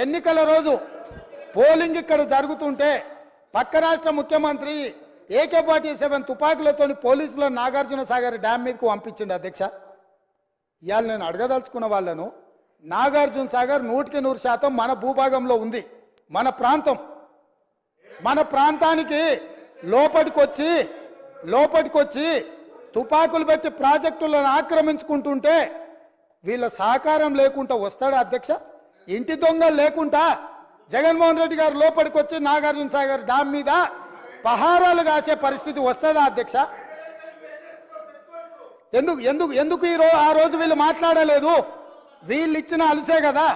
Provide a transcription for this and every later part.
ఎన్నికల రోజు పోలింగ్ ఇక్కడ జరుగుతుంటే పక్క రాష్ట్ర ముఖ్యమంత్రి AK-47 తుపాకులతో పోలీసులు నాగార్జున సాగర్ డ్యామ్ మీదకు పంపించింది అధ్యక్ష. ఇవాళ నేను అడగదలుచుకున్న వాళ్ళను, నాగార్జున సాగర్ 100% మన భూభాగంలో ఉంది. మన ప్రాంతం, మన ప్రాంతానికి లోపటికొచ్చి తుపాకులు పెట్టి ప్రాజెక్టులను ఆక్రమించుకుంటుంటే వీళ్ళ సహకారం లేకుండా వస్తాడా అధ్యక్ష? ఇంటి దొంగలు లేకుండా జగన్మోహన్ రెడ్డి గారు లోపలికి వచ్చి నాగార్జున సాగర్ డ్యామ్ మీద పహారాలు కాసే పరిస్థితి వస్తుందా అధ్యక్ష? ఎందుకు ఆ రోజు వీళ్ళు మాట్లాడలేదు? వీళ్ళు ఇచ్చిన అలుసే కదా,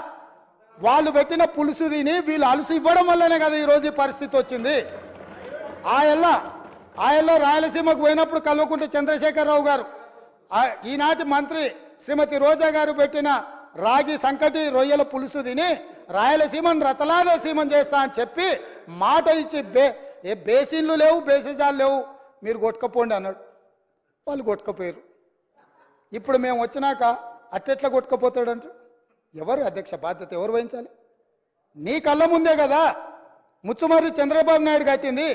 వాళ్ళు పెట్టిన పులుసు తిని వీళ్ళు అలుసు ఇవ్వడం వల్లనే కదా ఈరోజు ఈ పరిస్థితి వచ్చింది. ఆయల్లో రాయలసీమకు పోయినప్పుడు కల్వకుంట్ల చంద్రశేఖరరావు గారు, ఈనాటి మంత్రి శ్రీమతి రోజా గారు పెట్టిన రాగి సంకటి రొయ్యల పులుసు తిని రాయలసీమను రతలాలసీమం చేస్తా అని చెప్పి మాట ఇచ్చి బేసిన్లు లేవు, బేసిజాలు లేవు, మీరు కొట్టుకపోండి అన్నాడు. వాళ్ళు కొట్టుకపోయారు. ఇప్పుడు మేము వచ్చినాక అట్టెట్లా కొట్టుకపోతాడంట? ఎవరు అధ్యక్ష బాధ్యత ఎవరు వహించాలి? నీ కళ్ళ ముందే కదా ముచ్చుమర్రి చంద్రబాబు నాయుడు కట్టింది,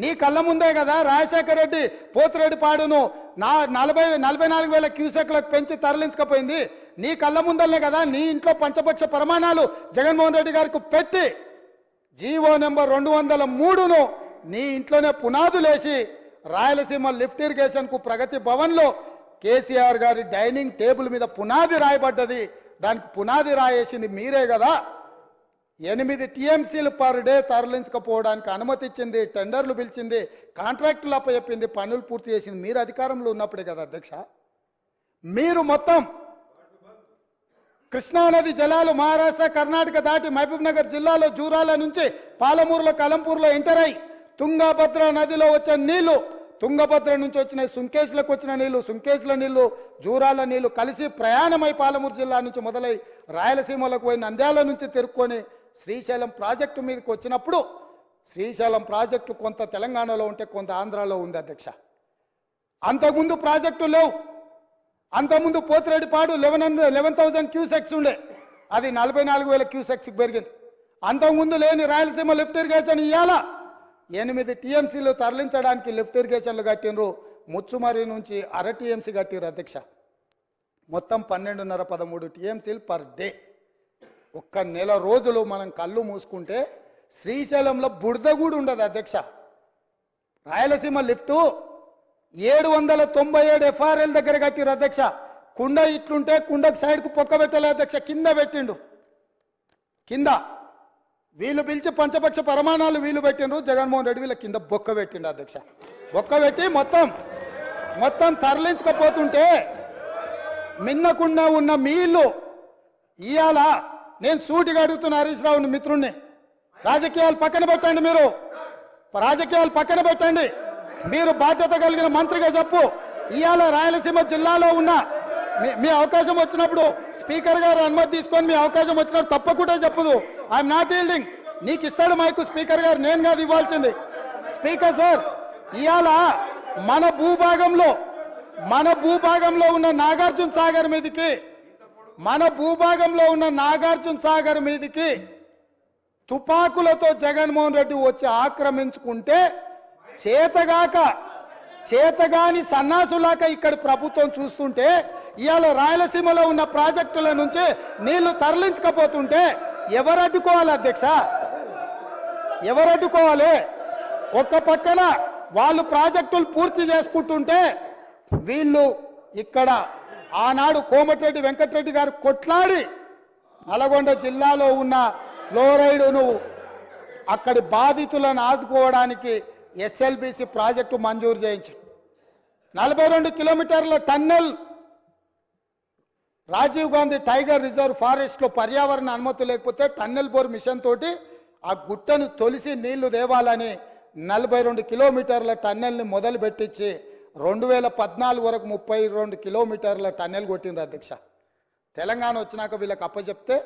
నీ కళ్ళ ముందే కదా రాజశేఖర రెడ్డి పోతిరెడ్డి పాడును 44,000 క్యూసెక్లకు పెంచి తరలించకపోయింది, నీ కళ్ళ ముందలనే కదా నీ ఇంట్లో పంచపక్ష ప్రమాణాలు జగన్మోహన్ రెడ్డి గారికి పెట్టి జీవో నెంబర్ 203ను నీ ఇంట్లోనే పునాదులేసి రాయలసీమ లిఫ్ట్ ఇరిగేషన్ కు ప్రగతి భవన్ లో కేసీఆర్ గారి డైనింగ్ టేబుల్ మీద పునాది రాయబడ్డది. దానికి పునాది రాయేసింది మీరే కదా. 8 TMCలు పర్ డే తరలించకపోవడానికి అనుమతి ఇచ్చింది, టెండర్లు పిలిచింది, కాంట్రాక్టులు అప్పచెప్పింది, పనులు పూర్తి చేసింది మీరు అధికారంలో ఉన్నప్పుడే కదా అధ్యక్ష. మీరు మొత్తం కృష్ణానది జలాలు మహారాష్ట్ర కర్ణాటక దాటి మహబూబ్ నగర్ జిల్లాలో జూరాల నుంచి పాలమూరులో కలంపూర్లో ఎంటర్ అయి తుంగభద్ర నదిలో వచ్చే నీళ్లు, తుంగభద్ర నుంచి వచ్చిన సుంకేశ్లకు వచ్చిన నీళ్లు, సుంకేశ్ల నీళ్లు జూరాల నీళ్లు కలిసి ప్రయాణమై పాలమూరు జిల్లా నుంచి మొదలై రాయలసీమలకు పోయి నంద్యాల నుంచి తిరుక్కొని శ్రీశైలం ప్రాజెక్టు మీదకి వచ్చినప్పుడు శ్రీశైలం ప్రాజెక్టు కొంత తెలంగాణలో ఉంటే కొంత ఆంధ్రాలో ఉంది అధ్యక్ష. అంతకుముందు ప్రాజెక్టు లేవు. అంతకుముందు పోతిరెడ్డిపాడు 11,000 క్యూసెక్స్ ఉండే, అది 44,000 క్యూసెక్స్కి పెరిగింది. అంతకుముందు లేని రాయలసీమ లిఫ్ట్ ఇరిగేషన్ ఇవాళ 8 TMCలు తరలించడానికి లిఫ్ట్ ఇరిగేషన్లు కట్టినరు. ముచ్చుమర్రి నుంచి అర TMC కట్టిరు అధ్యక్ష. మొత్తం 12.5-13 TMCలు పర్ డే. ఒక్క నెల రోజులు మనం కళ్ళు మూసుకుంటే శ్రీశైలంలో బురద కూడా ఉండదు అధ్యక్ష. రాయలసీమ లిఫ్టు 797 FRL దగ్గర కట్టిరు అధ్యక్ష. కుండ ఇట్లుంటే కుండకు సైడ్కు పొక్క పెట్టలే అధ్యక్ష, కింద పెట్టిండు. కింద వీళ్ళు పిలిచి పంచపక్ష ప్రమాణాలు వీళ్ళు పెట్టిండ్రు, జగన్మోహన్ రెడ్డి వీళ్ళ కింద బొక్క పెట్టిండు అధ్యక్ష. బొక్క పెట్టి మొత్తం తరలించకపోతుంటే మిన్నకుండా ఉన్న మీళ్ళు ఇవాళ నేను సూటిగా అడుగుతున్న హరీష్ రావుని మిత్రుణ్ణి, రాజకీయాలు పక్కన పెట్టండి, మీరు రాజకీయాలు పక్కన పెట్టండి, మీరు బాధ్యత కలిగిన మంత్రిగా చెప్పు. ఇవాళ రాయలసీమ జిల్లాలో ఉన్న మీ అవకాశం వచ్చినప్పుడు స్పీకర్ గారు అనుమతి తీసుకొని మీ అవకాశం వచ్చినప్పుడు తప్పకుండా చెప్పదు. I'm not yielding. నీకు ఇస్తాడు మైకు స్పీకర్ గారు, నేను కాదు ఇవ్వాల్సింది. స్పీకర్ సార్, ఇవాళ మన భూభాగంలో ఉన్న నాగార్జున సాగర్ మీదకి తుపాకులతో జగన్మోహన్ రెడ్డి వచ్చి ఆక్రమించుకుంటే చేతగాని సన్నాసులాక ఇక్కడ ప్రభుత్వం చూస్తుంటే ఇవాళ రాయలసీమలో ఉన్న ప్రాజెక్టుల నుంచి నీళ్లు తరలించకపోతుంటే ఎవరు అడ్డుకోవాలి అధ్యక్ష? ఎవరు అడ్డుకోవాలి? ఒక్క పక్కన వాళ్ళు ప్రాజెక్టులు పూర్తి చేసుకుంటుంటే వీళ్ళు ఇక్కడ ఆనాడు కోమటిరెడ్డి వెంకటరెడ్డి గారు కొట్లాడి నల్గొండ జిల్లాలో ఉన్న ఫ్లోరైడ్ను అక్కడి బాధితులను ఆదుకోవడానికి SLBC ప్రాజెక్టు మంజూరు చేయించారు. 42 కిలోమీటర్ల tunnel Rajiv Gandhi tiger reserve forest లో పర్యావరణ అనుమతి లేకపోతే టన్నెల్ బోర్ మిషన్ తోటి ఆ గుట్టను తొలిసి నీళ్లు దేవాలని 42 కిలోమీటర్ల టన్నెల్ ని మొదలు పెట్టించి 2014 వరకు 32 కిలోమీటర్ల టన్నెల్ కొట్టింది అధ్యక్ష. తెలంగాణ వచ్చినాక వీళ్ళకి అప్పచెప్తే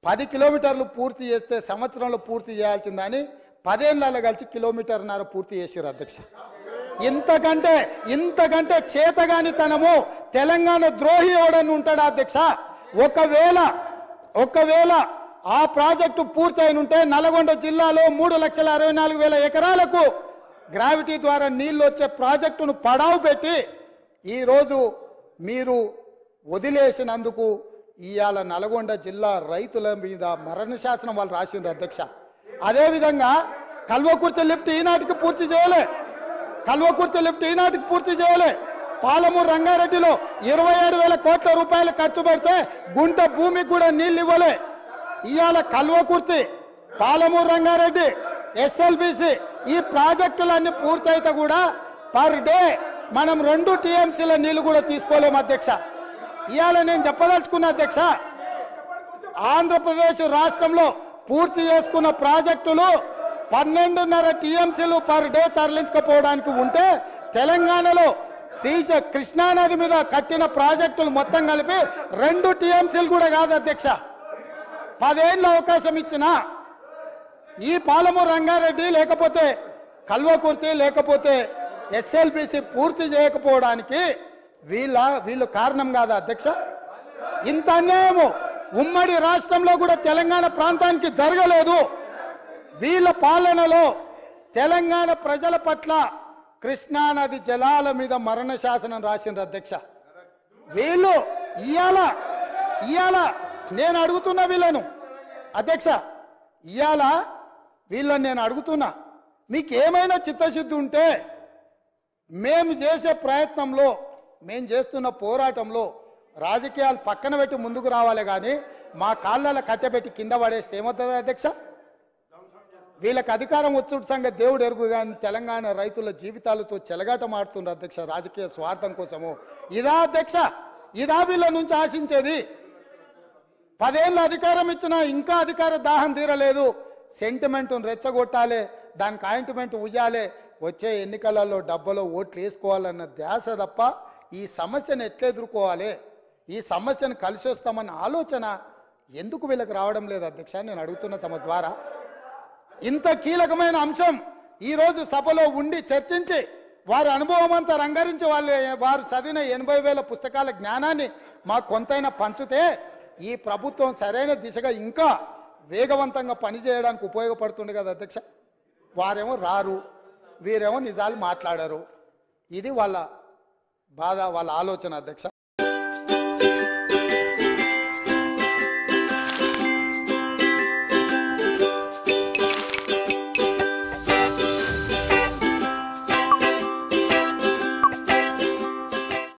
10 కిలోమీటర్లు పూర్తి చేస్తే సంవత్సరంలో పూర్తి చేయాల్సిందని 10 ఏళ్ళలో కలిసి 1.5 కిలోమీటర్లు పూర్తి చేసారు అధ్యక్ష. ఇంతకంటే చేతగానితనము తెలంగాణ ద్రోహి ఎవడని ఉంటాడా అధ్యక్ష? ఒకవేళ ఆ ప్రాజెక్టు పూర్తయినుంటే నల్గొండ జిల్లాలో 3,64,000 ఎకరాలకు గ్రావిటీ ద్వారా నీళ్లు వచ్చే ప్రాజెక్టును పడావు పెట్టి ఈరోజు మీరు వదిలేసినందుకు ఇవాళ నల్గొండ జిల్లా రైతుల మీద మరణ శాసనం వాళ్ళు రాసిండ్రు అధ్యక్ష. అదేవిధంగా కల్వకుర్తి లిఫ్ట్ ఈనాటికి పూర్తి చేయలే, కల్వకుర్తి లిఫ్ట్ ఈనాటికి పూర్తి చేయలే. పాలమూరు రంగారెడ్డిలో 27,000 కోట్ల రూపాయలు ఖర్చు పెడితే గుంట భూమికి కూడా నీళ్లు ఇవ్వలే. ఇవాళ కల్వకుర్తి, పాలమూరు రంగారెడ్డి, ఎస్ఎల్బిసి ఈ ప్రాజెక్టులన్నీ పూర్తయితే కూడా పర్ డే మనం 2 టీఎంసీల నీళ్లు కూడా తీసుకోలేము అధ్యక్ష. ఇవాళ నేను చెప్పదలుచుకున్నా అధ్యక్ష, ఆంధ్రప్రదేశ్ రాష్ట్రంలో పూర్తి చేసుకున్న ప్రాజెక్టులు 12.5 టీఎంసీలు పర్ డే తరలించకపోవడానికి ఉంటే తెలంగాణలో కృష్ణానది మీద కట్టిన ప్రాజెక్టులు మొత్తం కలిపి 2 టీఎంసీలు కూడా కాదు అధ్యక్ష. 10 ఏళ్ళ అవకాశం ఇచ్చిన ఈ పాలమూరు రంగారెడ్డి లేకపోతే కల్వకుర్తి లేకపోతే ఎస్ఎల్బిసి పూర్తి చేయకపోవడానికి వీళ్ళు కారణం కాదా అధ్యక్ష? ఇంత అన్యాయము ఉమ్మడి రాష్ట్రంలో కూడా తెలంగాణ ప్రాంతానికి జరగలేదు. వీళ్ళ పాలనలో తెలంగాణ ప్రజల పట్ల కృష్ణానది జలాల మీద మరణ శాసనం రాసిండ్రు అధ్యక్ష. వీళ్ళు ఇయాల నేను అడుగుతున్నా వీళ్ళను అధ్యక్ష, ఇయాల వీళ్ళని నేను అడుగుతున్నా, మీకు ఏమైనా చిత్తశుద్ధి ఉంటే మేము చేసే ప్రయత్నంలో, మేము చేస్తున్న పోరాటంలో రాజకీయాలు పక్కన పెట్టి ముందుకు రావాలి, కానీ మా కాళ్ళలో కట్టెపెట్టి కింద పడేస్తే ఏమవుతుంది అధ్యక్ష? వీళ్ళకి అధికారం వచ్చుడు సంగతి దేవుడు ఎరుగు, కానీ తెలంగాణ రైతుల జీవితాలతో చెలగాటమాడుతున్నారు అధ్యక్ష రాజకీయ స్వార్థం కోసము. ఇదా అధ్యక్ష? ఇదా వీళ్ళ నుంచి ఆశించేది? 10 ఏళ్ళ అధికారం ఇచ్చినా ఇంకా అధికార దాహం తీరలేదు. సెంటిమెంట్ను రెచ్చగొట్టాలి, దానికి ఆయింట్మెంట్ ఉయ్యాలి, వచ్చే ఎన్నికలలో డబ్బలో ఓట్లు వేసుకోవాలన్న ధ్యాస తప్ప ఈ సమస్యను ఎట్లా ఎదుర్కోవాలి, ఈ సమస్యను కలిసి వస్తామన్న ఆలోచన ఎందుకు వీళ్ళకి రావడం లేదు అధ్యక్ష? నేను అడుగుతున్న తమ ద్వారా. ఇంత కీలకమైన అంశం ఈరోజు సభలో ఉండి చర్చించి వారి అనుభవం అంతా రంగరించి వారు చదివిన 80,000 పుస్తకాల జ్ఞానాన్ని మాకు కొంతైనా పంచితే ఈ ప్రభుత్వం సరైన దిశగా ఇంకా వేగవంతంగా పనిచేయడానికి ఉపయోగపడుతుంది కదా అధ్యక్ష. వారేమో రారు, వీరేమో నిజాలు మాట్లాడారు. ఇది వాళ్ళ బాధ, వాళ్ళ ఆలోచన అధ్యక్ష.